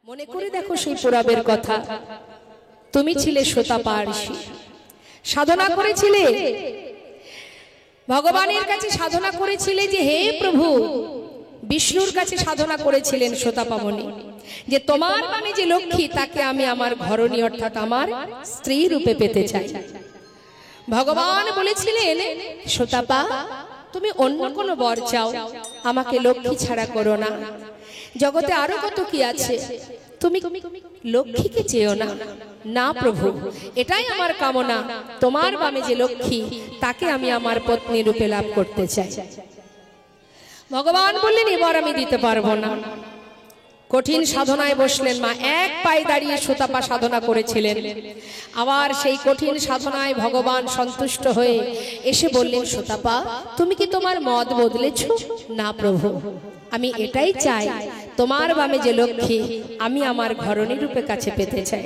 মনে করে দেখো সেই পুরাবের কথা। তুমি ছিলে শোতাপা ঋষি, সাধনা করেছিলে ভগবানের কাছে, সাধনা করেছিলে যে হে প্রভু, বিষ্ণুর কাছে সাধনা করেছিলেন শোতাপা মুনি যে তোমার মানে যে লক্ষ্মী তাকে আমি আমার ঘরণী অর্থাৎ আমার স্ত্রী রূপে পেতে চাই। ভগবান বলেছিলেন শোতাপা তুমি অন্য কোনো বর চাও, আমাকে লক্ষ্মী ছাড়া করো না। জগতে আরো কত কি আছে, তুমি লক্ষ্মীকে চেও না। না প্রভু, এটাই আমার কামনা, তোমার বামে যে লক্ষ্মী তাকে আমি আমার পত্নী রূপে লাভ করতে চাই। ভগবান বললেন এবার আমি দিতে পারবো না। কঠিন সাধনায় বসলেন মা, এক পায়ে দাঁড়িয়ে শোতাপা সাধনা করেছিলেন। আবার সেই কঠিন সাধনায় ভগবান সন্তুষ্ট হয়ে এসে বললেন শোতাপা তুমি কি তোমার মত বদলেছো? না প্রভু, আমি এটাই চাই, তোমার বামে যে লক্ষ্মী আমি আমার ঘরণী রূপে কাছে পেতে চাই।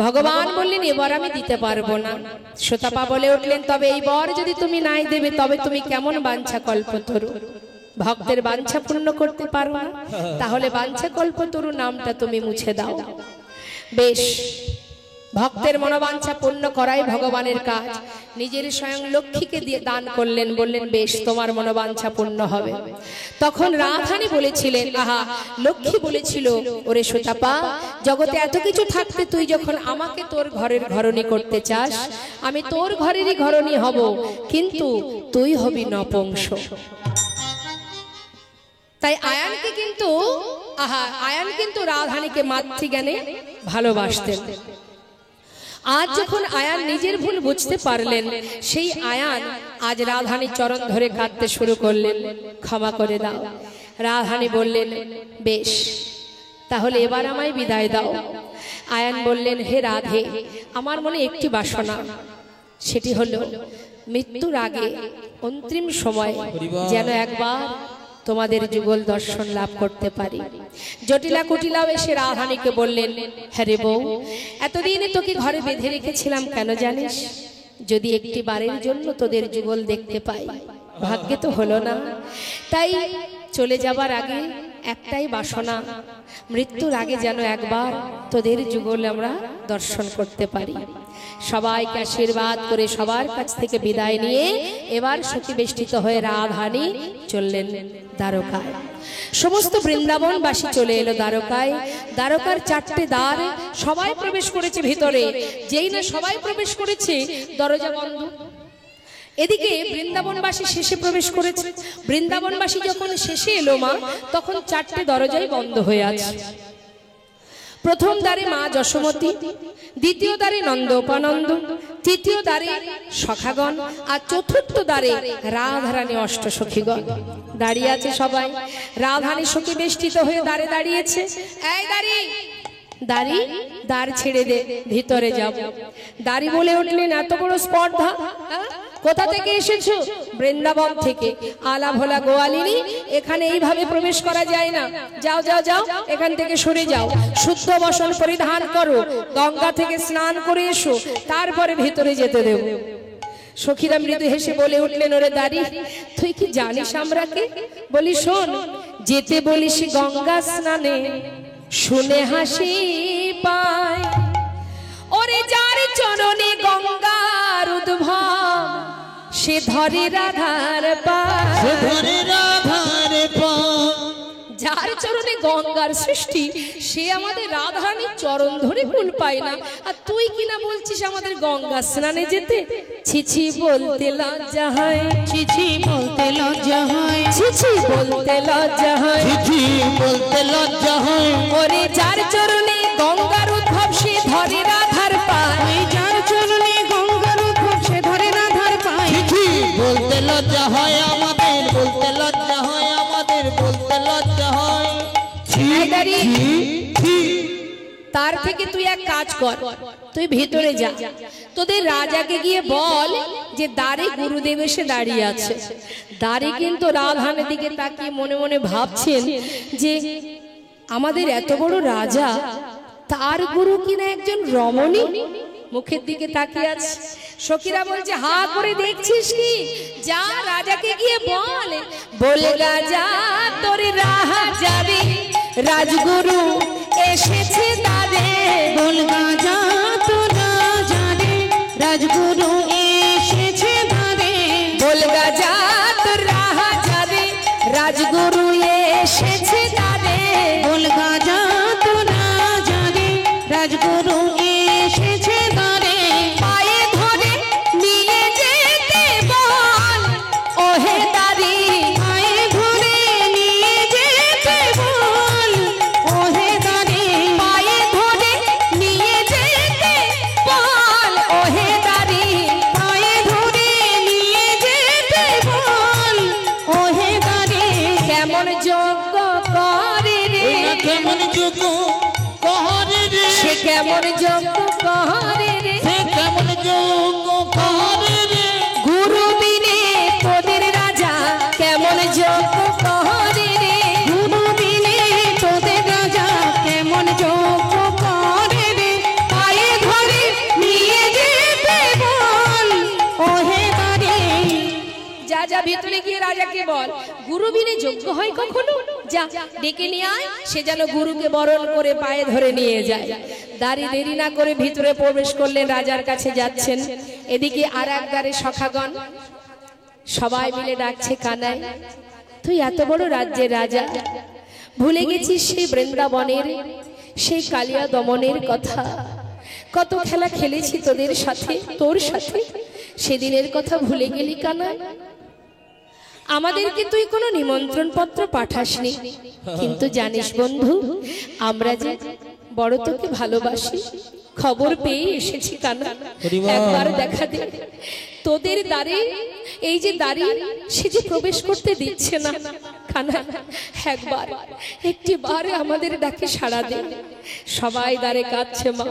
ভগবান বললেন এবার আমি দিতে পারবো না। শোতাপা বলে উঠলেন তবে এই বর যদি তুমি নাই দেবে তবে তুমি কেমন বাঞ্ছা কল্পতরু, ভক্তের বাঞ্ছা পূর্ণ করতে পারো না, তাহলে বাঞ্ছা কল্পতরু নামটা তুমি মুছে দাও। বেশ, ভক্তের মনোবাঞ্ছা পূর্ণ করাই ভগবানের কাজ। নিজের স্বয়ং লক্ষ্মীকে দিয়ে দান করলেন, বললেন বেশ তোমার মনোবাঞ্ছা পূর্ণ হবে। তখন রাধারানী বলেছিলেন আহা, লক্ষ্মী বলেছিল ওরে শোতাপা জগতে এত কিছু থাকতে তুই যখন আমাকে তোর ঘরের ঘরণী করতে চাস, আমি তোর ঘরেরই ঘরণী হব, কিন্তু তুই হবি নপুংস। তাই আয়ানকে কিন্তু আয়ান কিন্তু রাধারানীকে মাতৃজ্ঞানে ভালোবাসতেন। আজ যখন আয়ান নিজের ভুল বুঝতে পারলেন, সেই আয়ান আজ রাধারানীর চরণ ধরে কাঁদতে শুরু করলেন, ক্ষমা করে দাও। রাধারানী বললেন বেশ, তাহলে এবার আমায় বিদায় দাও। আয়ান বললেন হে রাধে, আমার মনে একটি বাসনা, সেটি হলো মৃত্যুর আগে অন্তিম সময় যেন একবার তোমাদের যুগল দর্শন লাভ করতে পারি। জটিলা কুটিলাও এসে রাধারানীকে বললেন হ্যাঁ রে বউ, এতদিন তোকে ঘরে বেঁধে রেখেছিলাম কেন জানিস? যদি একটি বারের জন্য তোদের যুগল দেখতে পাই। ভাগ্যে তো হলো না, তাই চলে যাবার আগে একটাই বাসনা, মৃত্যুর আগে যেন একবার তোদের যুগল আমরা দর্শন করতে পারি। সবাইকে আশীর্বাদ করে সবার কাছ থেকে বিদায় নিয়ে এবার সখী বেষ্টিত হয়ে রাধারানী চললেন দ্বারকায়। সমস্ত বৃন্দাবনবাসী চলে এলো দ্বারকায়। দ্বারকার চারটে দ্বার, সবাই প্রবেশ করেছে ভিতরে। যেই না সবাই প্রবেশ করেছে দরজা বন্ধ। এদিকে বৃন্দাবনবাসী শেষে প্রবেশ করেছে। বৃন্দাবনবাসী যখন শেষে এলো মা, তখন চারটে দরজাই বন্ধ হয়ে আছে। প্রথম দ্বারে মা যশোমতী, দ্বিতীয় দ্বারে নন্দোপানন্দ, তৃতীয় দ্বারে সখাগণ, আর চতুর্থ দ্বারে রাধারানী অষ্টসখীগণ দাঁড়িয়ে আছে সবাই। রাধারানী সখী বেষ্টিত হয়ে দ্বারে দাঁড়িয়েছে। এই দাঁড়ি দাঁড়ি, দ্বার ছেড়ে দে, ভিতরে যাব। দাঁড়ি বলে উঠলেন এত বড় স্পর্ধা, কোথা থেকে এসেছো? বৃন্দাবন থেকে। আলা ভোলা গোয়ালিনী, এখানে এইভাবে প্রবেশ করা যায় না, যাও যাও যাও, এখান থেকে সরে যাও। শুদ্ধ বসন পরিধান করো, গঙ্গা থেকে স্নান করে এসো, তারপরে ভিতরে যেতে দেব। সখীরা মৃদু হেসে বলে উঠলেন ওরে দাঁড়ি, তুই কি জানিস আমরা কে? বলি শোন, যেতে বলিস গঙ্গা স্নানে, শুনে হাসি পায়। ওরে যার চরণে গঙ্গার উদ্ভব, সে ধরে রাধার পায়। যার চরণে গঙ্গার সৃষ্টি, সে আমাদের রাধারানীর চরণ ধরে কুল পায় না। আর তুই কিনা বলছিস আমাদের গঙ্গা স্নানে যেতে? ছিছি বলতে লজ্জা হয়, ছিছি বলতে লজ্জা হয়, ছিছি বলতে লজ্জা হয়, ছিছি বলতে লজ্জা হয়। ওরে যার চরণে গঙ্গার উদ্ভব, সে ধরে রাধার পায়। যার চরণে গঙ্গার উদ্ভব, সে ধরে রাধার পায়। ছিছি বলতে লজ্জা হয় আমাদের, বলতে লজ্জা হয় আমাদের, বলতে লজ্জা হয়। তার থেকে তুই এক কাজ কর, তুই ভিতরে যা, তোদের রাজাকে গিয়ে বল যে দ্বারে গুরুদেব এসে দাঁড়িয়ে আছে। দ্বারে কিন্তু রাধারানীর দিকে তাকিয়ে মনে মনে ভাবছেন যে আমাদের এত বড় রাজা, তার গুরু কিনা একজন রমণী, মুখের দিকে তাকিয়ে আছে। সখীরা বলছে হা করে দেখছিস কি? যা রাজাকে গিয়ে বল, বলে রাজা তোর রাজা রে রাজগুরু এসেছে তারে বল গাজা তো রাজা রে রাজগুরু এসেছে তারে বল গাজা তো রাজা রে রাজগুরু এসেছে তারে বল গাজা তো রাজা রে রাজগুরু এসেছে তারে পায়ে ধরে নিয়ে যেতে বল ওহে দারি পায়ে ধরে নিয়ে যেতে বল ওহে দারে পায়ে ধরে নিয়ে যেতে বল ওহে দারি পায়ে ধরে নিয়ে যেতে বল ওহে দারে কেমন যোগ্য করে রে কেমন যোগ্য কহরে রে সে কেমন যোগ্য করে রে সে কেমন যোগ্য কহরে রে গুরু বিনে তোদের রাজা কেমন যোগ্য করে রে গুরু দিনে তোদের রাজা কেমন যোগ্য করে রে পায়ে ধরে নিয়ে যেতে বল ওহে দারে যা যা ভিতরে গিয়ে রাজাকে বল গুরু বিনে যোগ্য হয় কখনো যা ডেকে নিয়ে আয় সে যেন গুরুকে বরণ করে পায়ে ধরে নিয়ে যায় দাড়ি দেরি না করে ভিতরে প্রবেশ করলেন রাজার কাছে যাচ্ছেন এদিকে আর এক দ্বারে সখাগণ সবাই মিলে ডাকছে কানাই তুই এত বড় রাজ্যের রাজা ভুলে গেছিস সেই বৃন্দাবনের সেই কালিয়া দমনের কথা কত খেলা খেলেছি তোদের সাথে তোর সাথে সেদিনের কথা ভুলে গেলি কানাই আমাদেরকে তুই কোনো নিমন্ত্রণ পত্র পাঠাসনি কিন্তু জানিস বন্ধু আমরা যে বড় তোকে ভালোবাসি খবর পেয়ে এসেছি কানা একবার দেখা দে তোদের দ্বারে এই যে দাঁড়ি সে যে প্রবেশ করতে দিচ্ছে না কানা একবার একটি বার আমাদের ডাকে সাড়া দে সবাই দ্বারে কাঁদছে মা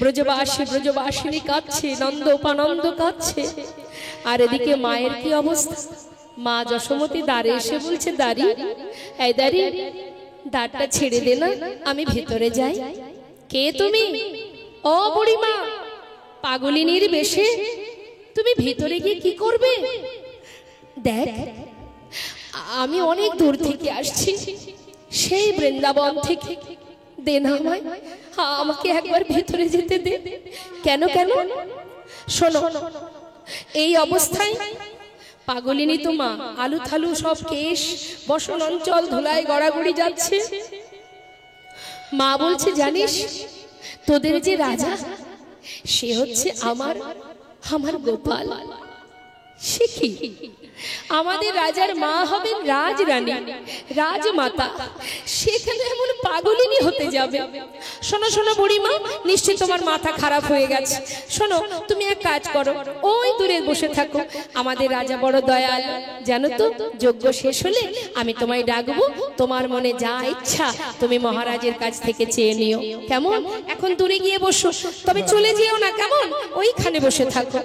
ব্রজবাসী ব্রজবাসিনী কাঁদছে নন্দ উপানন্দ কাঁদছে আর এদিকে মায়ের কি অবস্থা মা যশোমতী দ্বারে এসে বলছে দাঁড়ি এই দাঁড়ি দ্বারটা ছেড়ে দে না আমি ভেতরে যাই কে তুমি ও বুড়িমা পাগলিনীর বেশে তুমি ভিতরে গিয়ে কি করবে দেখ আমি অনেক দূর থেকে আসছি সেই বৃন্দাবন থেকে দে না আমায় আমাকে একবার ভেতরে যেতে দে কেন কেন শোনো এই অবস্থায় পাগলিনী তো মা আলু থালু সব কেশ বসন অঞ্চল ধুলায় গড়াগড়ি যাচ্ছে মা বলছে জানিস তোদের যে রাজা সে হচ্ছে আমার গোপাল সে কি আমাদের রাজার মা হবেন রাজরানী রাজমাতা সেখানে এমন পাগলিনী হতে যাবে শোনো শোনো বুড়িমা নিশ্চয়ই তোমার মাথা খারাপ হয়ে গেছে শোনো তুমি এক কাজ করো ওই দূরে বসে থাকো আমাদের রাজা বড় দয়াল জানো তো যজ্ঞ শেষ হলে আমি তোমায় ডাকবো তোমার মনে যা ইচ্ছা তুমি মহারাজের কাছ থেকে চেয়ে নিও কেমন এখন দূরে গিয়ে বসো তবে চলে যেও না কেমন ওইখানে বসে থাকো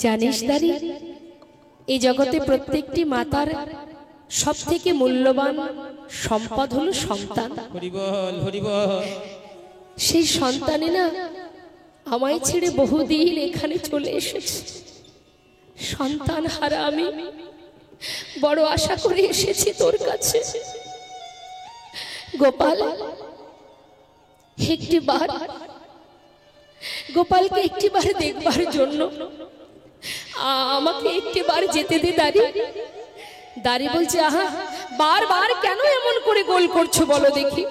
জানিস দাঁড়ি এই জগতে প্রত্যেকটি মাতার সব থেকে মূল্যবান সম্পদ হলো সন্তান সেই সন্তানে না আমায় ছেড়ে বহুদিন এখানে চলে এসেছে সন্তান হারা আমি বড় আশা করে এসেছি তোর কাছে গোপাল একটিবার গোপালকে একটিবার দেখবার জন্য আমাকে একটিবার যেতে দে দাঁড়ি দাঁড়ি বলছে আহা বারবার কেন এমন করে গোল করছো বলো দেখি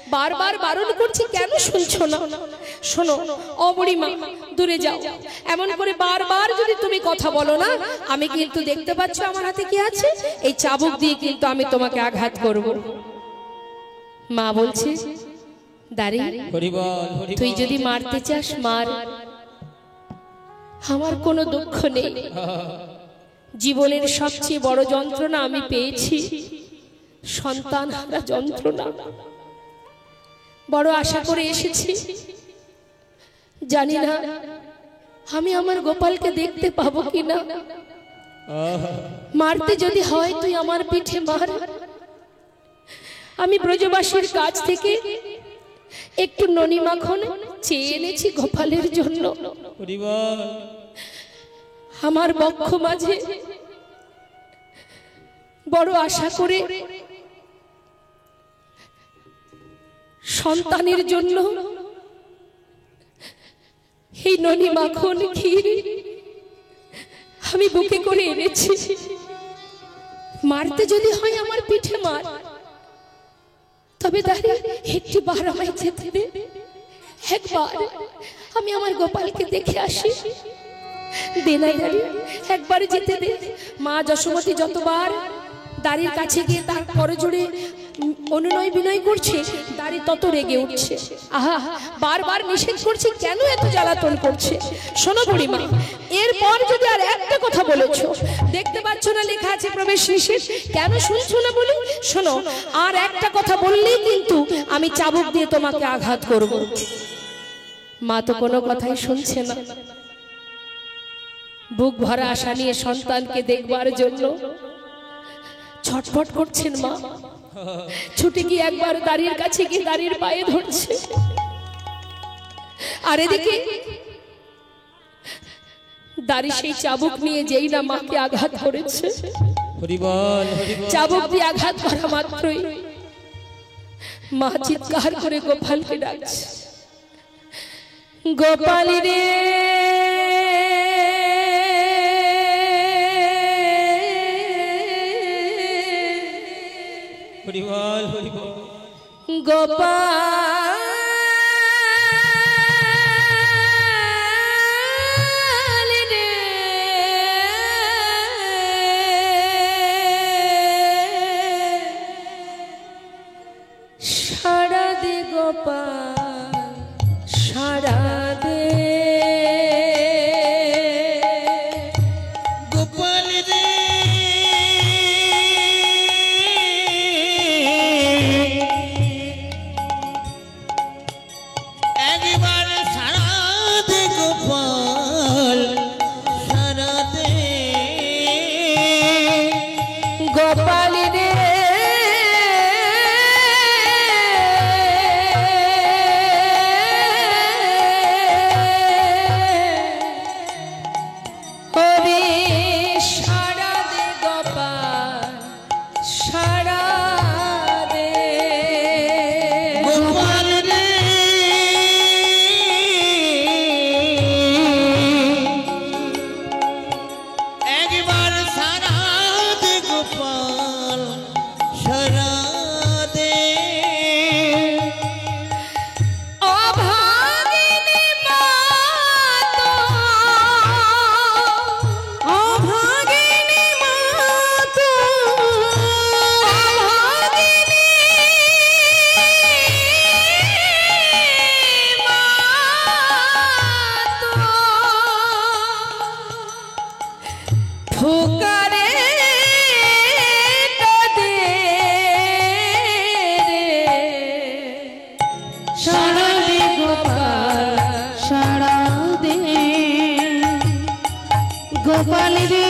বারবার বারণ করছি কেন শুনছো না শোনো ও বুড়িমা দূরে যাও এমন করে বারবার যদি তুমি কথা বলো না আমি কিন্তু দেখতে পাচ্ছ আমার হাতে কি আছে এই চাবুক দিয়ে কিন্তু আমি তোমাকে আঘাত করব মা বলছে দাঁড়ি তুই যদি মারতে চাস মার আমার কোনো দুঃখ নেই জীবনের সবচেয়ে বড় যন্ত্রণা আমি পেয়েছি সন্তান হারা যন্ত্রণা বড় আশা করে এসেছি জানি না আমি আমার গোপালকে দেখতে পাবো কিনা মারতে যদি হয় তুই আমার পিঠে মার আমি ব্রজবাসীর কাছ থেকে একটু ননি মাখন চেয়ে এনেছি গোপালের জন্য আমার বক্ষ মাঝে বড় আশা করে সন্তানের জন্য এই ননি মাখন ক্ষীর আমি বুকে করে এনেছি। মারতে যদি হয় আমার পিঠে মার, তবে দাঁড়িয়ে একটি বার আমায় যেতে দে। একবার আমি আমার গোপালকে দেখে আসি। দেনাই দাঁড়িয়ে একবার যেতে দে। মা যশোমতী যতবার দাঁড়ির কাছে গিয়ে তার করজোড়ে অনুনয় বিনয় করছে, দাঁড়ি তত রেগে উঠছে। আহা, বারবার নিষেধ করছে, কেন এত জ্বালাতন করছে? শোনো বুড়িমা, এরপর যদি আর একটা কথা বলেছো, দেখতে পাচ্ছ না লেখা আছে প্রবেশ নিষেধ, কেন শুনছো না বলি? শোনো, আর একটা কথা বললেই কিন্তু আমি চাবুক দিয়ে তোমাকে আঘাত করব। মা তো কোনো কথাই শুনছে না। বুক ভরা আশা নিয়ে সন্তানকে দেখবার জন্য ছটফট করছেন মা। ছুটে গিয়ে একবার দাঁড়ির কাছে গিয়ে দাঁড়ির পায়ে ধরছে, আর এদিকে দাঁড়ি সেই চাবুক নিয়ে যেই না মাকে আঘাত করেছে, চাবুক দিয়ে আঘাত করা মাত্রই মা চিৎকার করে গোপালকে ডাকছে, গোপাল রে গোপাল রে সারা দে গোপাল সারা দে গোপাল রে একবার সারা দে গোপাল সারা দে গোপাল রে ওরে সারা দে গোপাল সারা দে গোপাল রে একবার সারা দে গোপাল সারা দে অভাগিনী মা তো অভাগিনী মা তো অভাগিনী মা তো ফুকারে কাঁদে রে সারা দে গোপাল সারা দে গোপাল রে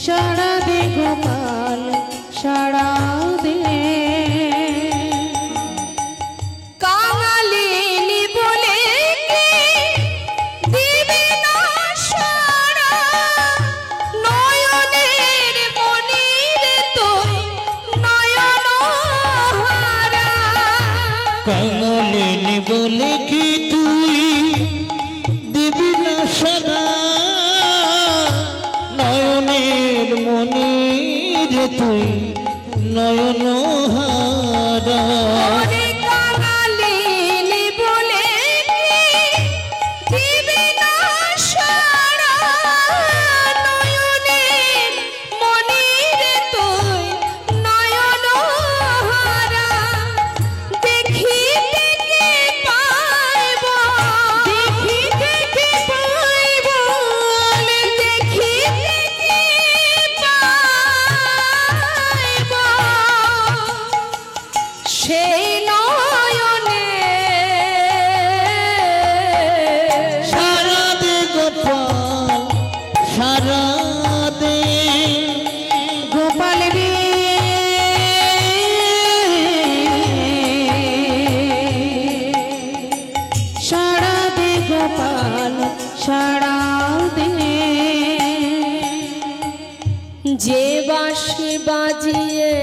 সারা দে গোপাল সারা দে কাঙালিনী বলে কি দিবি না সারা, নয়নের মনির তুই নয়ন হারা। কাঙালিনী বলে কি তুই দিবি না সারা, নয়নের মনি রে তুই নয়ন হারা। ওরে কাঙালিনী বলে কি দিবি না সারা, নয়নের মনির তুই নয়ন হারা। দেখিতে কি পাইব, দেখিতে কি পাইব, দেখিতে কি পাইব, সেই বাঁশি বাজিয়েছিলে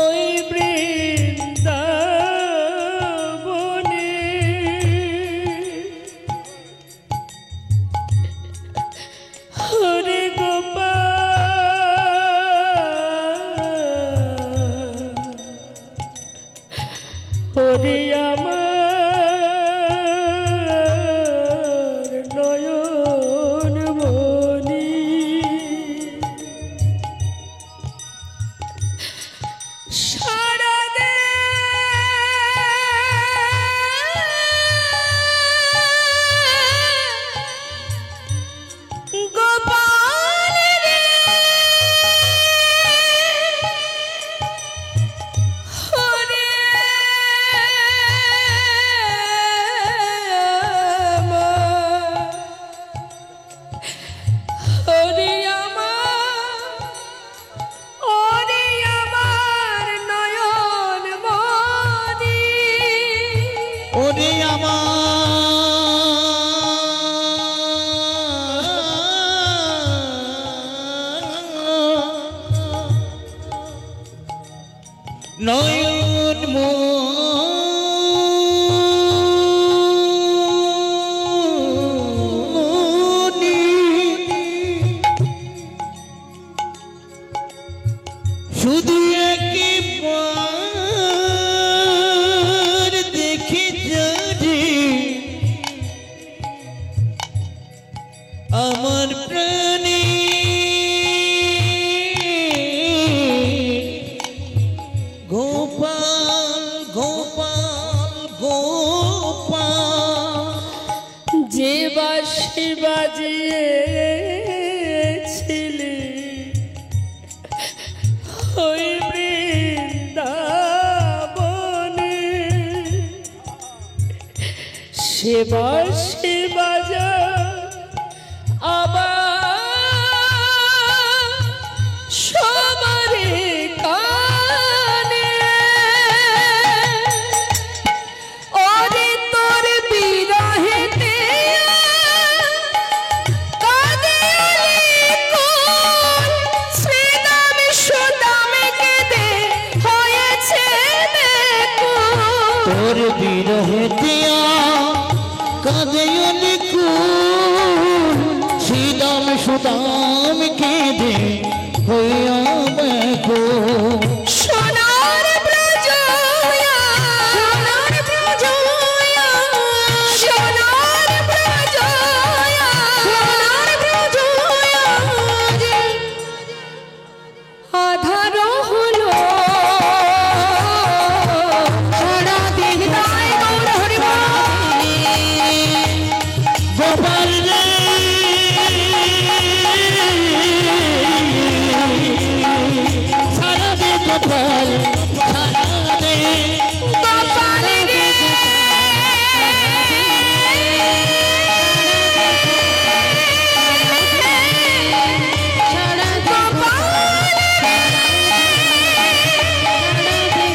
ওই বৃন্দাবনে, হরে গোপাল, হরে আমার নয়ন মনি, সারা দে গোপাল রে, হরে হরে আমার নয়ন মনি, ওরে আমার নয়ন মনি, শুধু একবার দেখে যারে আমার প্রাণে, গোপাল গোপাল গোপাল, যে বাঁশি বাজিয়েছিলে ওই বৃন্দাবনে, সে বাঁশি বাজা আবার সবারে কানে, ওরে তোর বিরহেতে কাঁদে অলিকুল, শ্রীদাম সুদামে কেঁদে হয়েছে ব্যাকুল, তোর বিরহেতে কাঁদে অলিকুল, শ্রীদাম সুদাম কেঁদে হইয়া ব্যাকুল, সোনার ব্রজয়া, সোনার ব্রজয়া, সোনার ব্রজয়া, সোনার ব্রজয়া, আধার হলো সারা দিন তাই গৌর হরি বল। গোপাল রে সারা দে গোপাল, সারা দে গোপাল রে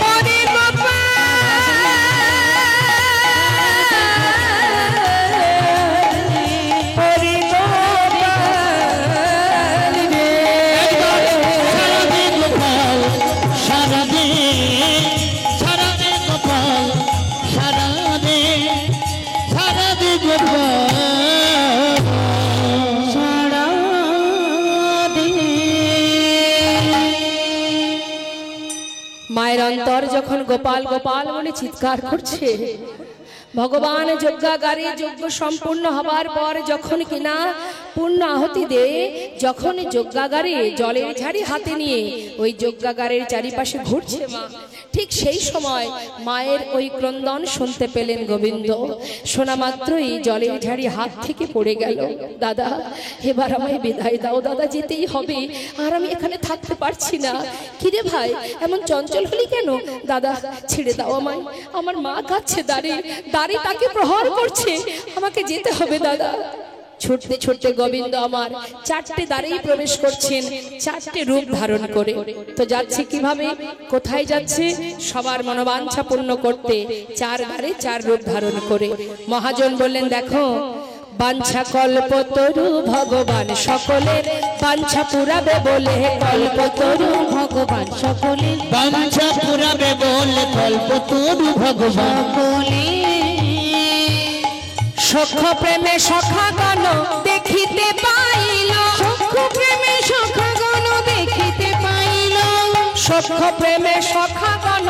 হরে গোপাল, হরে গোপাল রে, সারা দে গোপাল, সারা দে, সারা দে গোপাল, সারা দে, সারা দে গোপাল, সারা দে। মায়ের অন্তর যখন গোপাল গোপাল বলে চিৎকার করছে, ভগবান যজ্ঞাগারে যজ্ঞ সম্পূর্ণ হবার পর যখন কিনা পূর্ণ আহুতি দে, যখন যজ্ঞাগারে জলের ঝাড়ি হাতে নিয়ে ওই যজ্ঞাগারের চারিপাশে ঘুরছে মা, ঠিক সেই সময় মায়ের ওই ক্রন্দন শুনতে পেলেন গোবিন্দ। শোনা মাত্রই জলের ঝাড়ি হাত থেকে পড়ে গেল। দাদা এবার আমায় বিদায় দাও, দাদা যেতেই হবে, আর আমি এখানে থাকতে পারছি না। কিরে ভাই এমন চঞ্চল হলি কেন? দাদা ছেড়ে দাও আমায়, আমার মা কাঁদছে, দাঁড়িয়ে দাঁড়িয়ে তাকে প্রহার করছে, আমাকে যেতে হবে দাদা। ছুটতে ছুটতে গোবিন্দ আমার চারটে দ্বারেই প্রবেশ করছেন, চারটে রূপ ধারণ করে। তো যাচ্ছে কিভাবে, কোথায় যাচ্ছে? সবার মনোবাঞ্ছা পূর্ণ করতে চার দ্বারে চার রূপ ধারণ করে। মহাজন বললেন, দেখো বাঞ্ছা কল্পতরু ভগবান সকলের বাঞ্ছা পুরাবে বলে, কল্পতরু ভগবান সকলে বাঞ্ছা পুরাবে বলে কল্পতরু ভগবান সকলে সখ্য প্রেমে সখাগণ দেখিতে পাইল, সখ্য প্রেমে সখাগণ দেখিতে পাইল, সখ্য প্রেমে সখাগণ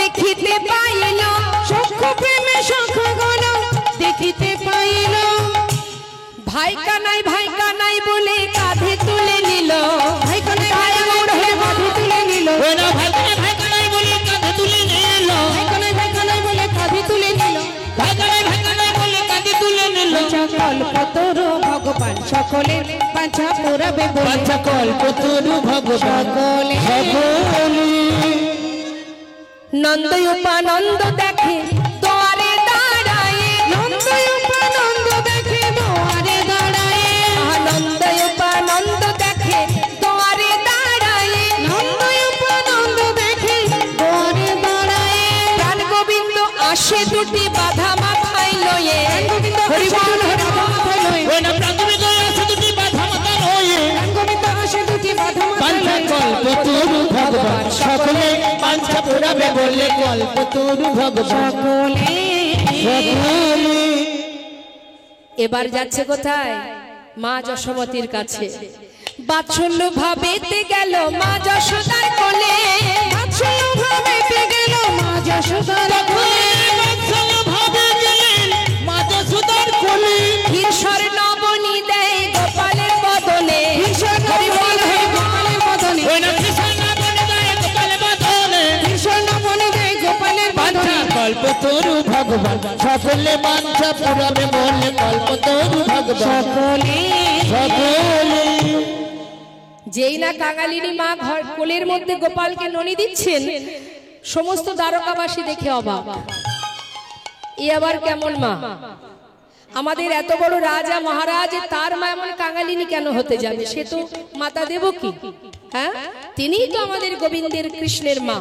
দেখিতে পাইল, সখ্য প্রেমে সখাগণ দেখিতে পাইল। ভাই কানাই বলে কাঁধে তুলে নিল, ভাই কানাই বলে কাঁধে তুলে নিল, ওরা ভাই কানাই বলে কাঁধে তুলে নিল, ভাই কানাই বলে কাঁধে তুলে নিল, ভাই কানাই বলে কাঁধে তুলে নিল। কল্পতরু ভগবান সকলে বাঞ্ছা পুরাবে বলে, বাঞ্ছা কল্পতরু ভগবান সকলে সকলে নন্দ উপানন্দ দেখে দ্বারে দাঁড়ায়, নন্দ উপানন্দ দেখে দুয়ারে দাঁড়ায়, নন্দ উপানন্দ দেখে দ্বারে দাঁড়ায়, নন্দ উপানন্দ দেখে দুয়ারে দাঁড়ায়। প্রাণ গোবিন্দ আসে দুটি বাধা মাথায় লয়ে, হরি বল হরি বল। ওরা প্রাথমিক আছে দুটি বাধা মাথা হয়ে, গোবিন্দ আসে দুটি বাধা বাঞ্ছা কল্পতরু ভগবান সকলে বাঞ্ছা পুরাবে বলে কল্পতরু ভগবান সকলে সকলে। এবার যাচ্ছে কোথায়? মা যশোমতীর কাছে। বাৎসল্য ভাবেতে গেল মা যশোদার কোলে, বাৎসল্য ভাবেতে গেল মা যশোদার কোলে, বাৎসল্য ভাবে গেলেন মা যশোদার কোলে, ঈশ্বর নবনী দেয় গোপালের বদনে, ভীষণ হরি বল হরি বল। গোপালের বদনে, ওই না কৃষ্ণ বনে যায় গোপাল বদনে, ভীষণ বনে যায় গোপালের বাঞ্ছা বদনে। কল্পতরু ভগবান সকলে বাঞ্ছা পুরাবে বলে কল্পতরু ভগবান সকলে সকলে। যেই না কাঙালিনী মা ঘর কোলের মধ্যে গোপালকে ননি দিচ্ছেন, সমস্ত দ্বারকাবাসী দেখে অবাক। এ আবার কেমন মা? আমাদের এত বড় রাজা মহারাজ, তার মা এমন কাঙালিনী কেন হতে যাবে? সে তো মাতা দেবকী, হ্যাঁ, তিনিই তো আমাদের গোবিন্দের কৃষ্ণের মা।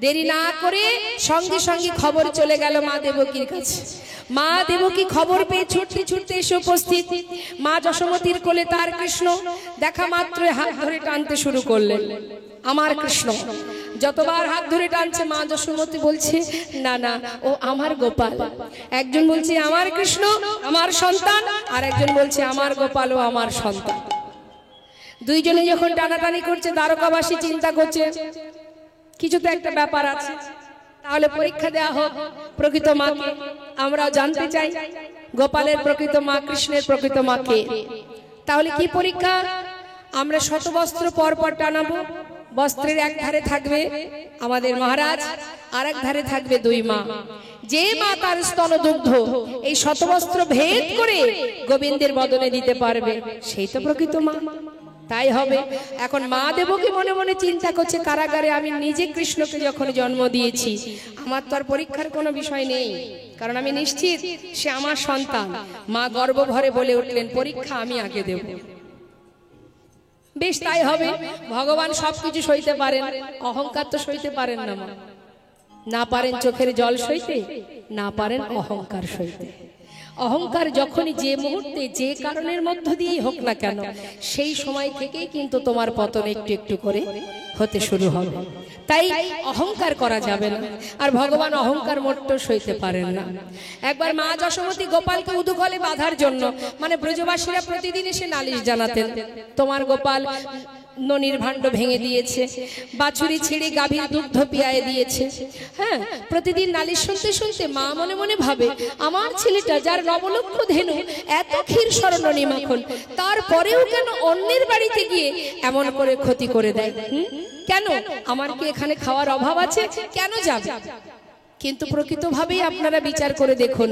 দেরি না করে সঙ্গে সঙ্গে খবর চলে গেল মা দেবকীর কাছে। মা দেবকী খবর পেয়ে ছুটতে ছুটতে এসে উপস্থিত। মা যশোমতীর কোলে তার কৃষ্ণ দেখা মাত্র হাত ধরে টানতে শুরু করলেন, আমার কৃষ্ণ। যতবার হাত ধরে টানছে মা যশোমতী বলছে, না না, ও আমার গোপাল। একজন বলছে আমার কৃষ্ণ আমার সন্তান, আর একজন বলছে আমার গোপাল ও আমার সন্তান। দুইজনে যখন টানাটানি করছে, দ্বারকাবাসী চিন্তা করছে কিছু তো একটা ব্যাপার আছে, তাহলে পরীক্ষা দেয়া হোক প্রকৃত মাকে। আমরাও জানতে চাই গোপালের প্রকৃত মা, কৃষ্ণের প্রকৃত মাকে। তাহলে কি পরীক্ষা? আমরা শতবস্ত্র পর পর টানাবো। বস্ত্রের এক ধারে থাকবে আমাদের মহারাজ, আর এক ধারে থাকবে দুই মা। যে মা তার স্তনদুগ্ধ এই শতবস্ত্র ভেদ করে গোবিন্দের বদনে দিতে পারবে, সেই তো প্রকৃত মা। তাই হবে। এখন মা দেবকী মনে মনে চিন্তা করছে, কারাগারে আমি নিজে কৃষ্ণকে যখন জন্ম দিয়েছি, আমার তো আর পরীক্ষার কোনো বিষয় নেই, কারণ আমি নিশ্চিত সে আমার সন্তান। মা গর্ব ভরে বলে উঠলেন, পরীক্ষা আমি আগে দেব। বেশ, তাই হবে। ভগবান সবকিছু সইতে পারেন, অহংকার তো সইতে পারেন না মা। না পারেন চোখের জল সইতে, না পারেন অহংকার সইতে। অহংকার যখনই যে মুহূর্তে যে কারণের মধ্য দিয়েই হোক না কেন, সেই সময় থেকেই কিন্তু তোমার পতন একটু একটু করে হতে শুরু হবে। তাই অহংকার করা যাবে না। আর ভগবান অহংকার মোট্ট সইতে পারেন না। একবার মা যশোমতী গোপালকে উদুকলে বাঁধার জন্য, মানে ব্রজবাসীরা প্রতিদিন এসে নালিশ জানাতেন, তোমার গোপাল ননির ভাণ্ড ভেঙে দিয়েছে, বাছুরি ছিঁড়ে গাভীর দুগ্ধ পিয়ায় দিয়েছে। হ্যাঁ, প্রতিদিন নালিশ শুনতে শুনতে মা মনে মনে ভাবে, আমার ছেলেটা যার নবলক্ষ ধেনু, এত ক্ষীর স্বর্ণ মাখন, তারপরেও কেন অন্যের বাড়িতে গিয়ে এমন করে ক্ষতি করে দেয়? কেন? আমার কি এখানে খাওয়ার অভাব আছে? কেন যাবে? কিন্তু প্রকৃতভাবেই আপনারা বিচার করে দেখুন,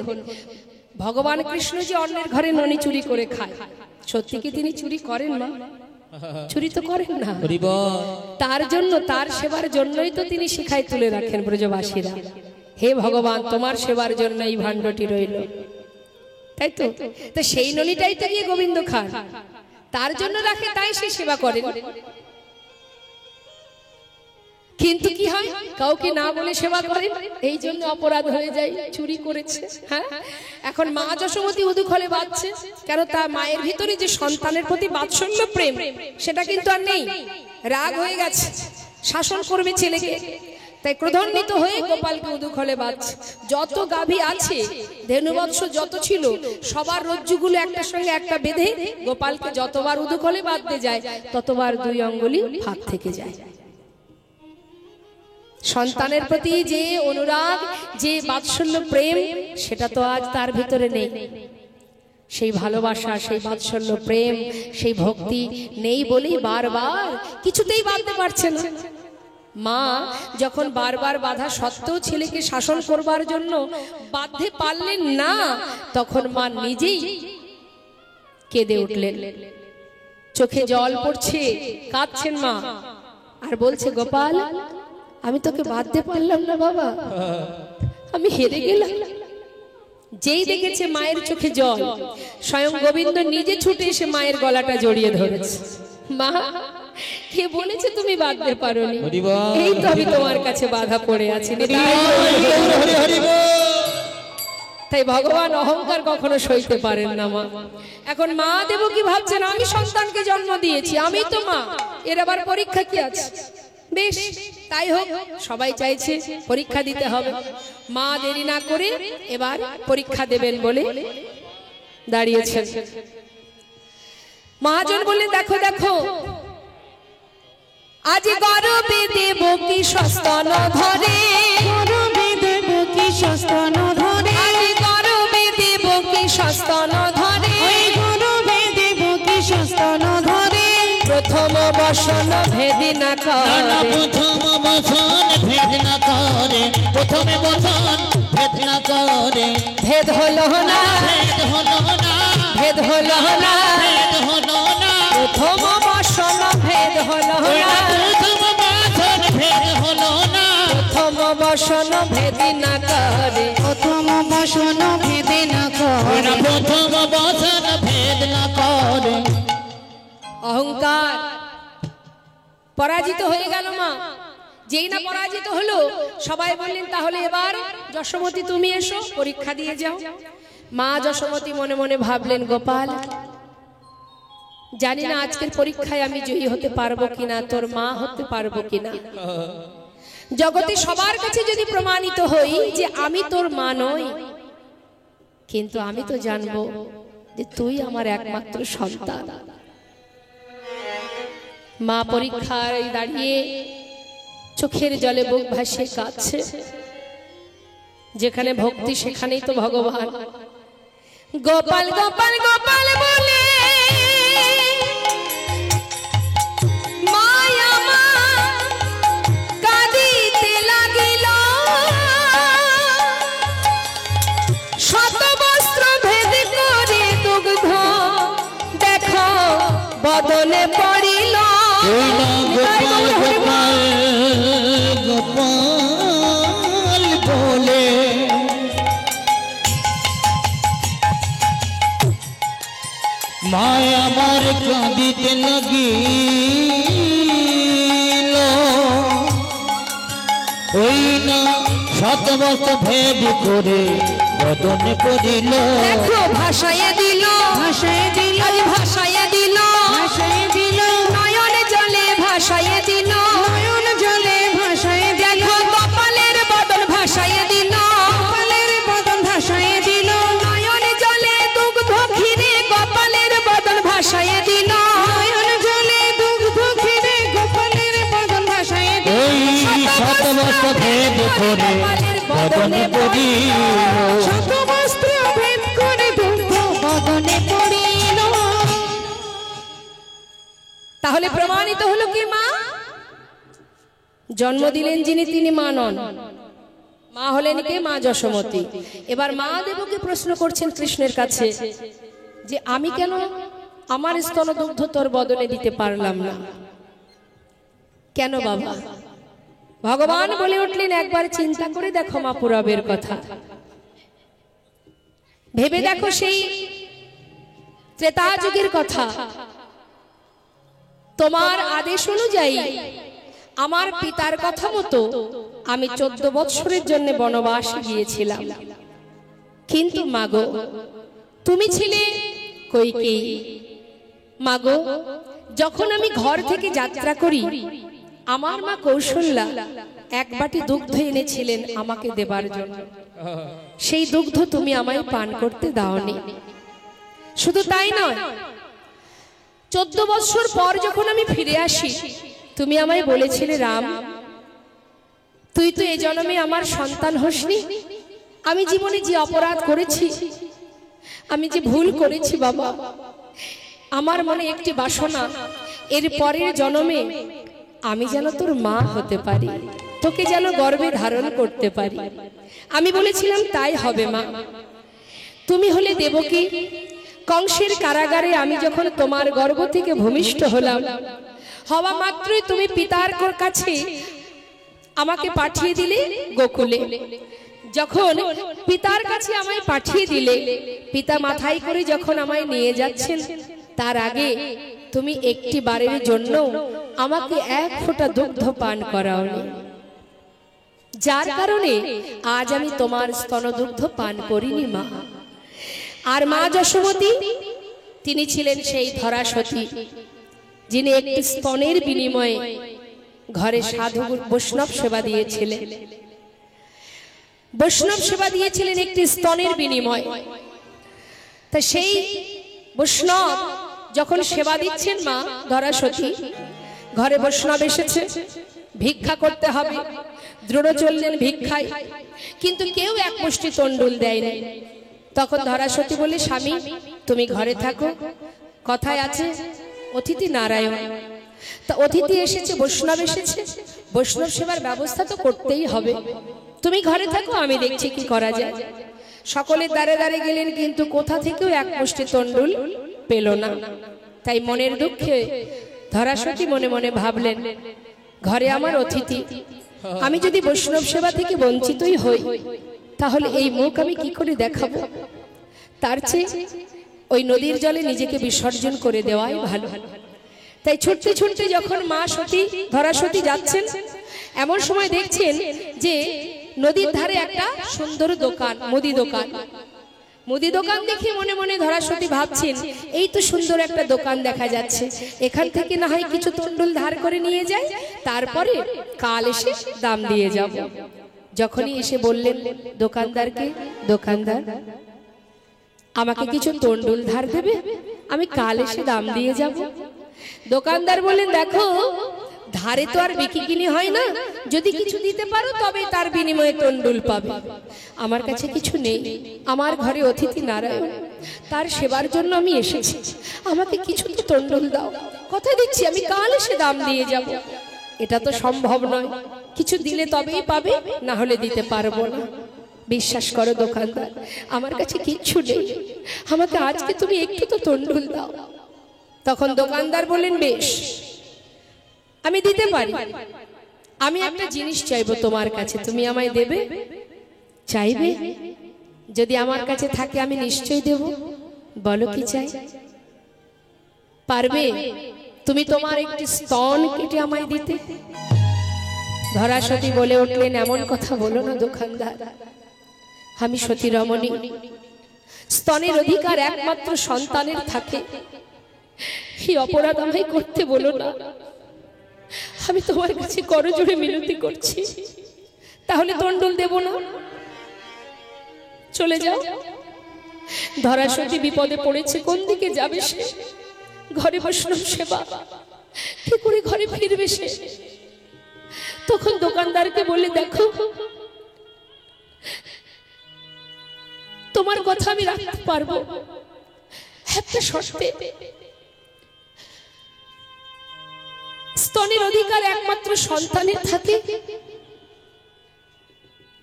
ভগবান কৃষ্ণ যে অন্যের ঘরে ননি চুরি করে খায়, সত্যি কি তিনি চুরি করেন মা? চুরি তো করেন না। তার জন্য, তার সেবার জন্যই তো তিনি শিখায় তুলে রাখেন ব্রজবাসীরা, হে ভগবান তোমার সেবার জন্য এই ভাণ্ডটি রইল। তাই তো? তো সেই নলিটাই তো গিয়ে গোবিন্দ খান, তার জন্য রাখে, তাই সে সেবা করেন। কিন্তু কি হয়, কাউকে না বলে সেবা করেন, এই জন্য অপরাধ হয়ে যায়, চুরি করেছে। হ্যাঁ, এখন মা যশোমতী উদুখলে বাঁধছে, কেন? তার মায়ের ভিতরে যে সন্তানের প্রতি বাৎসল্য প্রেম, সেটা কিন্তু আর নেই, রাগ হয়ে গেছে, শাসন করবে ছেলেকে, তাই ক্রোধান্বিত হয়ে গোপালকে উদুখলে বাঁধছে। যত গাভী আছে, ধেনুবৎস যত ছিল, সবার রজ্জুগুলো একটার সঙ্গে একটা বেঁধে গোপালকে যতবার উদুখলে বাঁধতে যায়, ততবার দুই অঙ্গুলি ফাঁক থেকে যায়। সন্তানের প্রতি যে অনুরাগ, যে বাৎসল্য প্রেম, সেটা তো আজ তার ভিতরে নেই। সেই ভালোবাসা, সেই বাৎসল্য প্রেম, সেই ভক্তি নেই বলেই বারবার কিছুতেই বাঁধতে পারছে না। মা যখন বারবার বাধা সত্ত্বেও ছেলেকে শাসন করবার জন্য বাঁধতে পারলেন না, তখন মা নিজেই কেঁদে উঠলেন, চোখে জল পড়ছে, কাঁদছেন মা, আর বলছে, গোপাল, আমি তোকে বাঁধতে পারলাম না বাবা, আমি হেরে গেলাম। যেই দেখেছে মায়ের চোখে জল, স্বয়ং গোবিন্দ নিজে ছুটে এসে মায়ের গলাটা জড়িয়ে ধরেছে। মা, কে বলেছে তুমি বাঁধতে পারোনি? এই তো আমি তোমার কাছে বাধা পড়ে আছি। তাই ভগবান অহংকার কখনো সইতে পারেন না মা। এখন মা দেবকী ভাবছেন, আমি সন্তানকে জন্ম দিয়েছি, আমি তো মা, এর আবার পরীক্ষা কি আছে? বেশ, তাই হোক, সবাই চাইছে পরীক্ষা দিতে হবে। মা দেরি না করে এবার পরীক্ষা দেবেন বলে দাঁড়িয়েছেন। মহাজন বললেন, দেখো দেখো, আজ গর্বে দেবকী সস্তন ধরে, গর্বে দেবকী সস্তন ধরে, আজ গর্বে দেবকী সস্তন ধরে, গর্বে দেবকী সস্তন ধরে, প্রথম বসন ভেদি না করে, প্রথম বচন ভেদ না করে, প্রথমে বচন ভেদ না করে, ভেদ হলো না, ভেদ হলো না, ভেদ হলো না, ভেদ হলো না, প্রথম বসন ভেদ হলো না, প্রথম বচন ভেদ হলো না, প্রথম বসন ভেদি না করে, প্রথম বসন ভেদে না করে, প্রথম বচন ভেদ না করে। অহংকার পরাজিত হয়ে গেল মা। যেই না পরাজিত হলো, সবাই বললেন, তাহলে এবার যশোমতী তুমি এসো, পরীক্ষা দিয়ে যাও। মা যশোমতী মনে মনে ভাবলেন, গোপাল, জানি না আজকের পরীক্ষায় আমি জয়ী হতে পারবো কিনা, তোর মা হতে পারবো কিনা। জগতে সবার কাছে যদি প্রমাণিত হই যে আমি তোর মা নই, কিন্তু আমি তো জানবো যে তুই আমার একমাত্র সন্তান। মা পরীক্ষায় দাঁড়িয়ে চোখের জলে বুক ভাসিয়ে কাঁদছে। যেখানে ভক্তি সেখানেই তো ভগবান। গোপাল গোপাল গোপাল বলে মায়া মা কাঁদিতে লাগিল, শত বস্ত্র ভেদ করে দুগ্ধ দেখো বদনে পড়িল। গোপাল গোপাল গোপাল বলে মায়া আমার কাঁদিতে লাগিল, ওই না শতবস্ত্র ভেদ করে বদনে পড়িল। দেখো ভাসাইয়া দিল, ভাসায় দিল, ভাসাইয়া দিল, ভাসায় দিল, নয়নে জলে ভাসাইয়া দিল, নয়ন জলে ভাসায় দিল, দেখো কপালের বদন ভাসাইয়া দিল, কপালের বদন ভাসায় দিল, নয়নে জলে দুগ্ধ ঘিরে কপালের বদন ভাসাইয়া দিল, নয়ন জলে দুগ্ধ ঘিরে গোপালের বদন ভাসায় দিল, ওই শতবস্ত্র ভেদ করে বদনে পড়িল। শত বস্ত্র ভেদ করে দুগ্ধ বদনে পড়িল। তাহলে প্রমাণিত হলো কি মা জন্ম দিলেন যিনি তিনি মা নন, মা হলেন কে? মা যশোমতী। এবার মা দেবকে প্রশ্ন করছেন কৃষ্ণের কাছে যে আমি কেন আমার স্তন দুগ্ধ তোর বদলে দিতে পারলাম না, কেন বাবা? ভগবান বলে উঠলেন, একবার চিন্তা করে দেখো মা পুরবের কথা। ভেবে দেখো সেই ত্রেতা যুগের কথা। তোমার আদেশ অনুযায়ী আমার পিতার কথা মতো আমি 14 বৎসরের জন্য বনবাসে গিয়েছিলাম। কিন্তু মাগো, তুমি ছিলে কইকেয়ী। মাগো, যখন আমি ঘর থেকে যাত্রা করি, আমার মা কৌশল্যা এক বাটি দুগ্ধ এনেছিলেন আমাকে দেবার জন্য। সেই দুগ্ধ তুমি আমায় পান করতে দাওনি। শুধু তাই নয়, 14 বৎসর পর যখন আমি ফিরে আসি, তুমি আমায় বলেছিলে, রাম, তুই তো এ জন্মে আমার সন্তান হসনি। আমি জীবনে যে অপরাধ করেছি, আমি যে ভুল করেছি বাবা, আমার মনে একটি বাসনা, এর পরের জন্মে আমি যেন তোর মা হতে পারি, তোকে যেন গর্ভে ধারণ করতে পারি। আমি বলেছিলাম তাই হবে মা। তুমি হলে দেবকী। কংসের কারাগারে আমি যখন তোমার গর্ভ থেকে ভূমিষ্ঠ হলাম, হওয়া মাত্রই তুমি পিতার কাছে আমাকে পাঠিয়ে দিলে গোকুলে। যখন পিতার কাছে আমায় পাঠিয়ে দিলে, পিতা মাথায় করে যখন আমায় নিয়ে যাচ্ছেন, তার আগে তুমি একটি বারের জন্য আমাকে এক ফোঁটা দুগ্ধ পান করাওনি, যার কারণে আজ আমি তোমার স্তনদুগ্ধ পান করিনি মা। আর মা যশোমতী, তিনি ছিলেন সেই ধরাসতী, যিনি একটি স্তনের বিনিময়ে ঘরে সাধু বৈষ্ণব সেবা দিয়েছিলেন। বৈষ্ণব সেবা দিয়েছিলেন একটি স্তনের বিনিময়ে। তা সেই বৈষ্ণব যখন সেবা দিচ্ছেন মা ধরাসতী, ঘরে বৈষ্ণব এসেছে, ভিক্ষা করতে হবে, দৃঢ় চললেন ভিক্ষায়, কিন্তু কেউ এক মুষ্টি তণ্ডুল দেয়নি। তখন ধরাসতী বলে, স্বামী তুমি ঘরে থাকো, কথায় আছে অতিথি নারায়ণ। তা অতিথি এসেছে, বৈষ্ণব এসেছে, বৈষ্ণব সেবার ব্যবস্থা তো করতেই হবে, তুমি ঘরে থাকো, আমি দেখছি কি করা যায়। সকলের দ্বারে দ্বারে গেলেন, কিন্তু কোথা থেকেও এক মুষ্টি তণ্ডুল পেল না। তাই মনের দুঃখে ধরাসতী মনে মনে ভাবলেন, ঘরে আমার অতিথি, আমি যদি বৈষ্ণব সেবা থেকে বঞ্চিতই হই, তাহলে এই মুখ আমি কি করে দেখাবো? তার চেয়ে ওই নদীর জলে নিজেকে বিসর্জন করে দেওয়াই ভালো। তাই ছুটতে ছুটতে যখন মা সতী ধরাসতী যাচ্ছেন, এমন সময় দেখছেন যে নদীর ধারে একটা সুন্দর দোকান, মুদি দোকান। মুদি দোকান দেখে মনে মনে ধরাসতী ভাবছেন, এই তো সুন্দর একটা দোকান দেখা যাচ্ছে, এখান থেকে না হয় কিছু তণ্ডুল ধার করে নিয়ে যায়, তারপরে কাল এসে দাম দিয়ে যাব। যখনই এসে বললেন দোকানদারকে, দোকানদার আমাকে কিছু তণ্ডুল ধার দেবে, আমি কাল এসে দাম দিয়ে যাব। দোকানদার বললেন, দেখো ধারে তো আর বিক্রি কিনি হয় না, যদি কিছু দিতে পারো তবে তার বিনিময়ে তণ্ডুল পাবে। আমার কাছে কিছু নেই, আমার ঘরে অতিথি নারায়ণ, তার সেবার জন্য আমি এসেছি, আমাকে কিছু তো তণ্ডুল দাও, কথা দিচ্ছি আমি কাল এসে দাম দিয়ে যাব। এটা তো সম্ভব নয়, কিছু দিলে তবেই পাবে, না হলে দিতে পারবো না। বিশ্বাস করো দোকানদার, আমার কাছে কিচ্ছু নেই, আমাকে আজকে তুমি একটু তো তণ্ডুল দাও। তখন দোকানদার বললেন, বেশ আমি দিতে পারি, আমি একটা জিনিস চাইবো তোমার কাছে, তুমি আমায় দেবে? চাইবে? যদি আমার কাছে থাকে আমি নিশ্চয়ই দেব, বলো কি চাই? পারবে তুমি তোমার একটি স্তন কেটে আমায় দিতে? ধরাসতী বলে উঠলেন, এমন কথা বলো না দোকানদার, আমি সতী রমণী, স্তনের অধিকার একমাত্র সন্তানের থাকে, এই অপরাধ আমায় করতে বলো না, আমি তোমার কাছে করজোড়ে মিনতি করছি, তাহলে তণ্ডুল দেব না, চলে যাও। ধরাসতী বিপদে পড়েছে, কোন দিকে যাবে সে? ঘরে বৈষ্ণব সেবা, কি করে ঘরে ফিরবে সে? তখন দোকানদারকে বলে, দেখো তোমার কথা আমি রাখতে পারবো, একটা শর্তে, স্তনের অধিকার একমাত্র সন্তানের থাকে,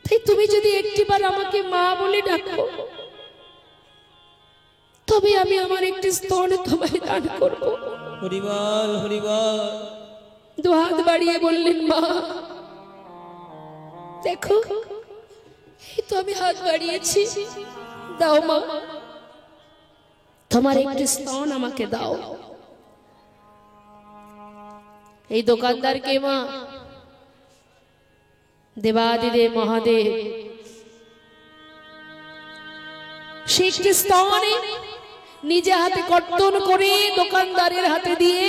তাই তুমি যদি একটিবার আমাকে মা বলে ডাকো, তবে আমি আমার একটি স্তন তোমায় দান করব। হরিবল হরিবল। দুহাত বাড়িয়ে বললেন, মা দেখো, এই তো আমি হাত বাড়িয়েছি, দাও মা, তোমার একটি স্তন আমাকে দাও। এই দোকানদার কে মা? দেবাদিদেব মহাদেব। সে একটি স্তন নিজে হাতে কর্তন করে দোকানদারের হাতে দিয়ে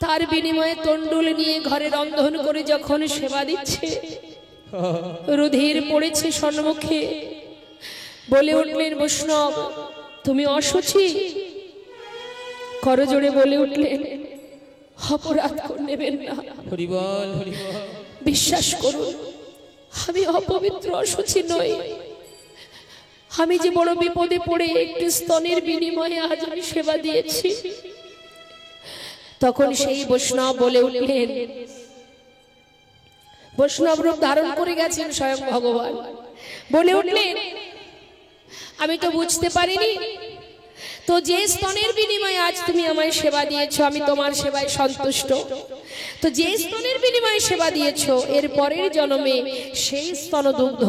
তার বিনিময়ে তন্ডুল নিয়ে ঘরে রন্ধন করে যখন সেবা দিচ্ছে, রুধির পড়েছে সম্মুখে। বলে উঠলেন, বৈষ্ণব তুমি অসুচি? করজোড়ে বলে উঠলেন, অপরাধ করে নেবেন না, হরি বল হরি বল। বিশ্বাস করুন আমি অপবিত্র অসুচি নই। আমি যে বড় বিপদে পড়ে একটি স্তনের বিনিময়ে আজ আমি সেবা দিয়েছি। তখন সেই বৈষ্ণব বলে উঠলেন, বৈষ্ণব রূপ ধারণ করে গেছেন স্বয়ং ভগবান। বলে উঠলেন, আমি তো বুঝতে পারিনি তো যে স্তনের বিনিময়ে আজ তুমি আমায় সেবা দিয়েছো, আমি তোমার সেবায় সন্তুষ্ট। তো যে স্তনের বিনিময়ে সেবা দিয়েছো, এর পরের জন্মে সেই স্তন দুগ্ধ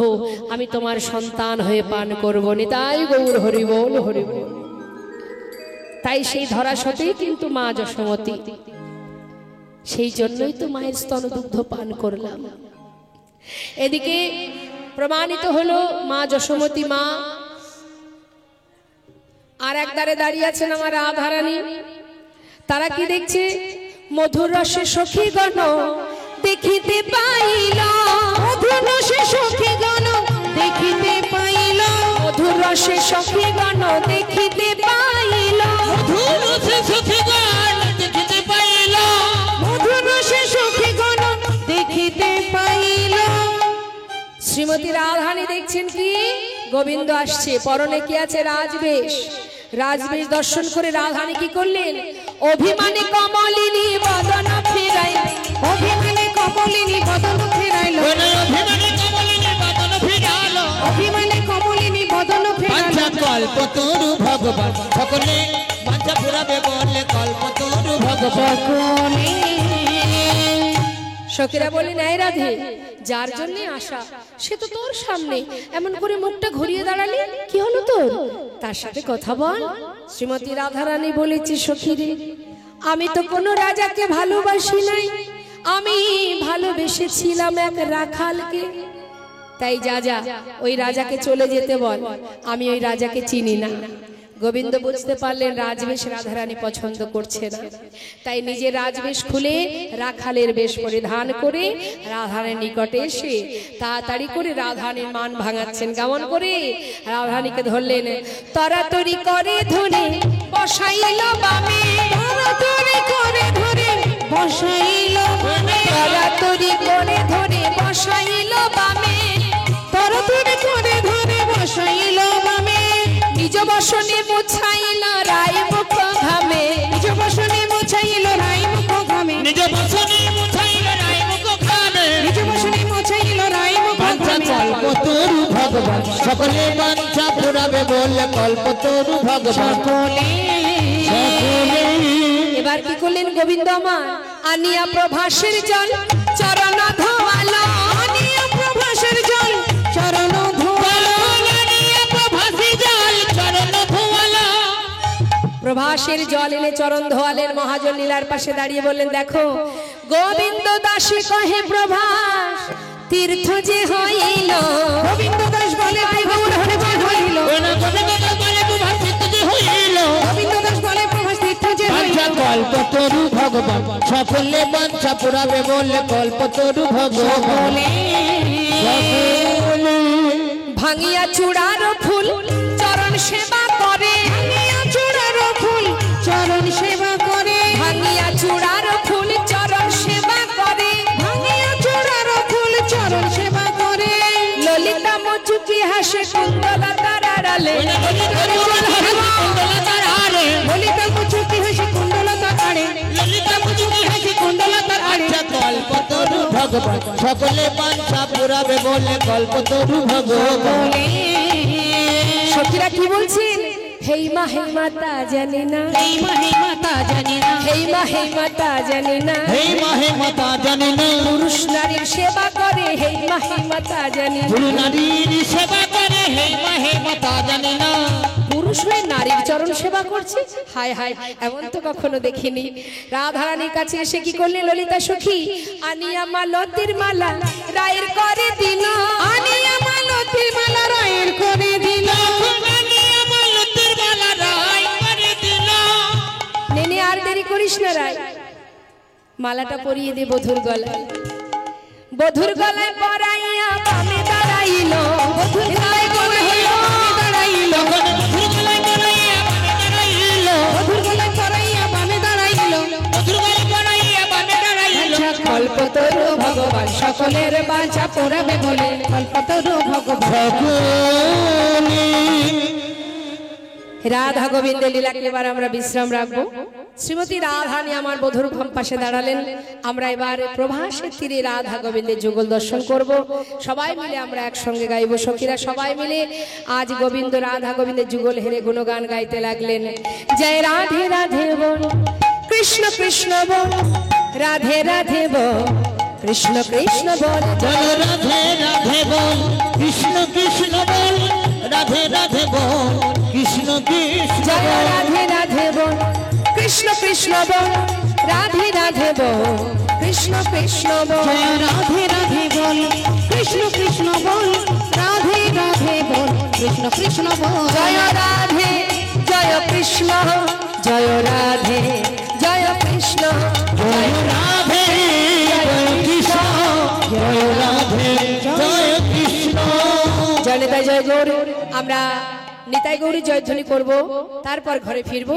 আমি তোমার সন্তান হয়ে পান করব। নিতাই গৌর হরি বল হরি বল। তাই সেই ধরা সতেই কিন্তু মা যশোমতী, সেই জন্যই তো মায়ের স্তন দুগ্ধ পান করলাম। এদিকে প্রমাণিত হলো মা যশোমতী মা। আর এক ধারে দাঁড়িয়ে আছেন আমার রাধারানী। তারা কি দেখছে? মধুর রসে সখীগণ দেখিতে পাইল, মধুর রসে সখীগণ দেখিতে পাইল, মধুর রসে সখীগণ দেখিতে পাইল, মধুর রসে সখীগণ দেখিতে পাইল, মধুর রসে সখীগণ দেখিতে পাইল। শ্রীমতী রাধারানী দেখছেন কি গোবিন্দ আসছে, পরনে কি আছে? রাজবেশ। রাজবেশ দর্শন করে রাধারানী কি করলেন? অভিমানে কমলিনী বদন ফিরাই, অভিমানে কমলিনী বদন ফেরাইল, অভিমানী কমলিনী বদন ফিরাল, অভিমানে কমলিনী বদন ফেরাইল। বাঞ্ছা কল্পতরু ভগবান সকলে, বাঞ্ছা পুরাবে বলে কল্পতরু ভগবান। সখীরা বললেন, এই রাধে, যার জন্য আসা সে তো তোর সামনে, এমন করে মুখটা ঘুরিয়ে দাঁড়ালি, কি হলো তোর? তার সাথে কথা বল। শ্রীমতী রাধারানী বলেছে, সখীরে আমি তো কোনো রাজাকে ভালোবাসি নাই, আমি ভালোবেসেছিলাম এক রাখালকে। তাই যা যা ওই রাজাকে চলে যেতে বল, আমি ওই রাজাকে চিনি না। গোবিন্দ বুঝতে পারলেন রাজবেশ রাধারানী পছন্দ করছে না, তাই নিজের রাজবেশ খুলে রাখালের বেশ পরিধান করে রাধারানীর নিকটে এসে তাড়াতাড়ি করে রাধারানীর মান ভাঙাচ্ছেন। কেমন করে? রাধারানীকে ধরলেন, তরাতরি করে ধরে বসাইল বামে, তরাতরি করে ধরে বসাইল বামে, তরাতরি করে ধরে বসাইল বামে, তরাতরি করে ধরে বসাইল বামে, নিজ বসনে মুছাইল রায় মুখ ঘামে, নিজ বসনে মুছাইল রায় মুখ ঘামে, নিজ বসনে মুছাইল রায় মুখ ঘামে, নিজ বসনে মুছাইল রায় মুখ বাঞ্ছা ঘামে। কল্পতরু ভগবান সকলে, বাঞ্ছা পুরাবে বলে কল্পতরু ভগবান সকলে। এবার কি করলেন গোবিন্দ আমার? আনিয়া প্রভাসের জল চরণ ধোয়ালো, আনিয়া প্রভাসের জল চরণ ধোয়ালো, প্রভাসের জল এনে চরণ ধোয়ালেন। মহাজন লীলার পাশে দাঁড়িয়ে বললেন, দেখো গোবিন্দ দাসে কহে প্রভাস তীর্থ যে হইল, গোবিন্দ দাস বলে প্রভাস তীর্থ যে হইল, গোবিন্দ দাস বলে প্রভাস তীর্থ যে হইল। বাঞ্ছা কল্পতরু ভগবান সকলে, বাঞ্ছা পুরাবে বলে কল্পতরু ভগবান। ভাঙিয়া চূড়ার ফুল চরণ সেবা করে, ভাঙিয়া চূড়ার ফুল চরণ সেবা করে, ভাঙিয়া চূড়ার ফুল চরণ সেবা করে, ভাঙিয়া চূড়ার ফুল চরণ সেবা করে, ললিতা মুচুকি হাসে কুণ্ডলতার আড়ালে, ললিতা মুচুকি হাসি কুণ্ডলতার আড়ে, ললিতা মুচুকি হাসি কুণ্ডলতার আড়ে। কল্পতরু ভগবান সকলে, বাঞ্ছা পুরাবে বলে কল্পতরু ভগবান। সখীরা কি বলছেন? হেই মা হে মাতা জানি না, এই মাহে মাতা জানি না, হেই মা হে মাতা জানি না, হে মাহে মাতা জানি না, পুরুষ নারীর সেবা করে, হেই মা হে মাতা জানি না, গুরু নারীর সেবা করে, হে মা তা জানি না। পুরুষ হয়ে নারীর চরণ সেবা করছে, হায় হায়, এমন তো কখনো দেখিনি। রাধারানীর কাছে এসে কি করলে ললিতা সখী, আনিয়া মালতির মালা রায়ের করে দিল, আনিয়া মালতির মালা রায়ের করে দিল, নেনে আর দেরি করিস না রায়, মালাটা পরিয়ে দে বধুর গলায়। বধুর গলায় পরাইয়া বামে দাঁড়াইল, বধুর গলায় পরাইয়া দাঁড়াইল, বধুর গলায় পরাইয়া বামে দাঁড়াইল, কল্পতরু ভগবান সকলের বাঁচা পড়াবে বলে, কল্পতরু ভগবান। রাধা গোবিন্দের লীলাকে এবার আমরা বিশ্রাম রাখবো। শ্রীমতী রাধানী আমার বধুর পাশে দাঁড়ালেন। আমরা এবার প্রভাসের তীরে রাধা গোবিন্দের যুগল দর্শন করব। সবাই মিলে আমরা একসঙ্গে গাইব। সখীরা সবাই মিলে আজ গোবিন্দ রাধা গোবিন্দের যুগল হেরে গুণগান গাইতে লাগলেন। জয় রাধে রাধে বল, কৃষ্ণ কৃষ্ণ বল, রাধে রাধে বল, কৃষ্ণ কৃষ্ণ বল, জয় রাধে রাধে বল, কৃষ্ণ কৃষ্ণ বল, রাধে রাধে বল, কৃষ্ণ কৃষ্ণ জয় বল। রাধে রাধে বল, কৃষ্ণ কৃষ্ণ বল, রাধে রাধে বল, কৃষ্ণ কৃষ্ণ বল, জয় রাধে রাধে বল, কৃষ্ণ কৃষ্ণ বল, রাধে রাধে বল, কৃষ্ণ কৃষ্ণ বল। জয় রাধে জয় কৃষ্ণ, জয় রাধে জয় কৃষ্ণ, জয় রাধে জয় কৃষ্ণ, জয় রাধে জয় কৃষ্ণ। জয় নিতাই জয় গৌর। আমরা নিতাই গৌরী জয়ধ্বনি করব, তারপর ঘরে ফিরব।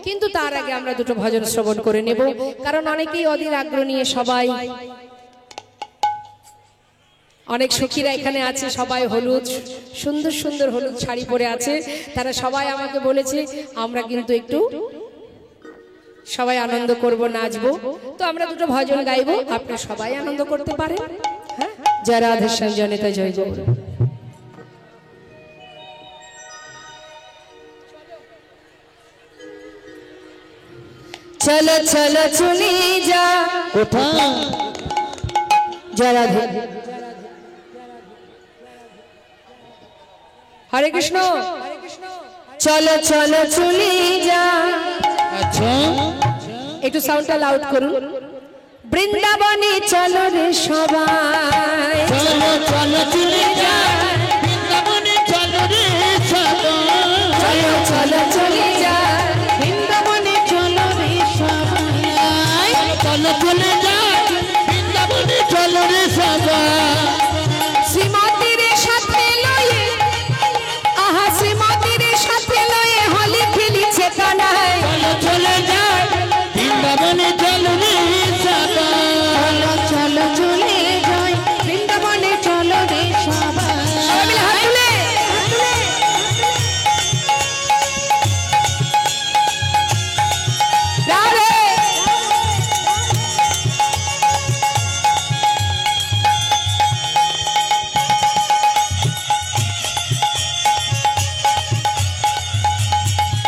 কিন্তু তার আগে আমরা দুটো ভজন শ্রবণ করে নেব, কারণ অনেকেই অধীর আগ্রহ নিয়ে সবাই, অনেক সখীরা এখানে আছে, সবাই হলুদ সুন্দর সুন্দর হলুদ শাড়ি পরে আছে। তারা সবাই আমাকে বলেছে আমরা কিন্তু একটু সবাই আনন্দ করব, নাচবো। তো আমরা দুটো ভজন গাইবো, আপনারা সবাই আনন্দ করতে পারেন। হ্যাঁ, জয় রাধেশ্যাম, জয় নিতাই জয় গৌর। চলো চলো চলে যা, কোথায়? জয় রাধে। হরে কৃষ্ণ। চলো চলো চলে যা, আচ্ছা, একটু সাউন্ডটা লাউড করুন। বৃন্দাবনে চলো রে সবাই, চলো চলো চলে যাই, বৃন্দাবনে চলো রে সবাই। চলো চলো চলে যা, বৃন্দাবনে চলো রে সবাই, চলো চলে যাই, বৃন্দাবনে চলো রে সবাই। শ্রীমতীর সাথে লয়ে, আহা শ্রীমতীর সাথে লয়ে হলি খেলিছে কানাই। চলো চলে যাই, বৃন্দাবনে চলো রে সবাই। চলো চলো চলে যাই, বৃন্দাবনে চলো রে সবাই। সবাই মিলে হাত তুলে। রাধে।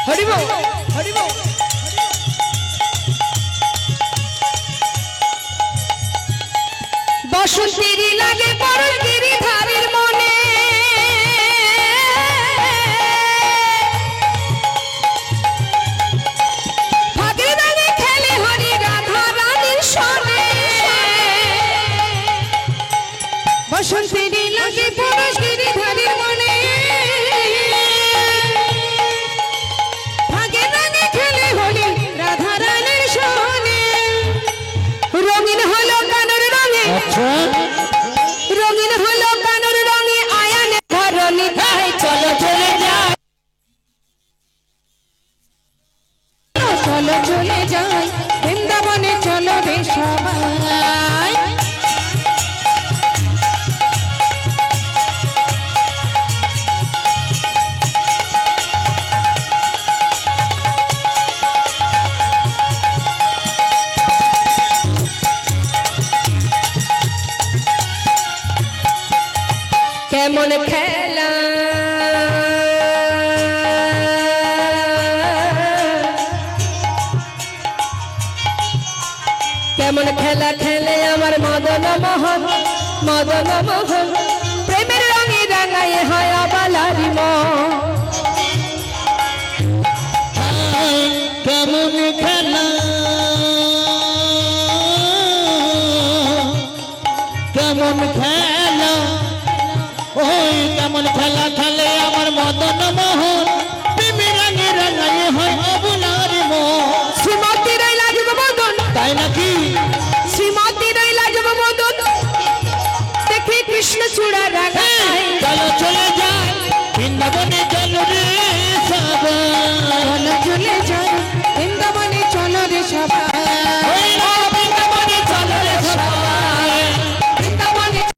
হরি বল, হরি বল। বসন্তের লাগে পরশ গিরিধারীর মনে, ফাগুন রাঙে খেলে হরি রাধা রানীর সনে। বসন্তের লাগে পরশ গিরিধারীর মনে, ফাগুন রাঙে খেলে হরি রাধা রানীর সনে। রঙিন হলো কানুর রঙে, আচ্ছা, রঙিন হলো কানুর রঙে আয়ানে ধরণী তাই। চলো চলে যাই, চলো চলে যাই, বৃন্দাবনে চলো রে সবাই। কেমন খেলা কেমন খেলা খেলে আমার মদন মোহন, মদন মোহন প্রেমের রঙে রাঙায় হয় আবালার খেলো কেমন খেলা কেমন খেলা ওই কেমন খেলা